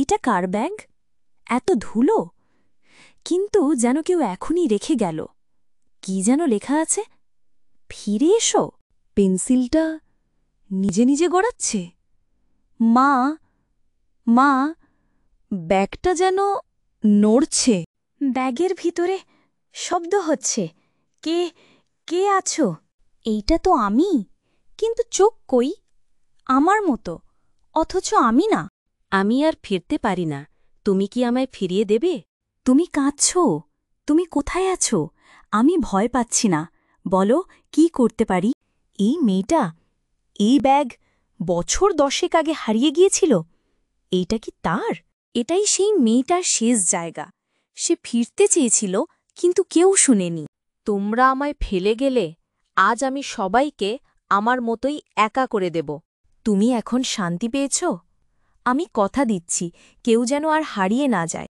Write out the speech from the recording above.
এটা কার ব্যাগ? এত ধুলো, কিন্তু যেন কেউ এখনই রেখে গেল। কি যেন লেখা আছে? ফিরে এসো। পেন্সিলটা নিজে নিজে গড়াচ্ছে। মা, মা, ব্যাগটা যেন নড়ছে। ব্যাগের ভিতরে শব্দ হচ্ছে। কে কে আছো? এইটা তো আমি, কিন্তু চোখ কই? আমার মতো, অথচ আমি না। আমি আর ফিরতে পারি না, তুমি কি আমায় ফিরিয়ে দেবে? তুমি কাঁদছ? তুমি কোথায় আছো? আমি ভয় পাচ্ছি না। বলো, কি করতে পারি? এই মেয়েটা, এই ব্যাগ বছর 10 আগে হারিয়ে গিয়েছিল। এইটা কি তার? এটাই সেই মেয়েটার শেষ জায়গা। সে ফিরতে চেয়েছিল, কিন্তু কেউ শুনেনি। তোমরা আমায় ফেলে গেলে, আজ আমি সবাইকে আমার মতোই একা করে দেব। তুমি এখন শান্তি পেয়েছ? আমি কথা দিচ্ছি, কেউ যেন আর হারিয়ে না যায়।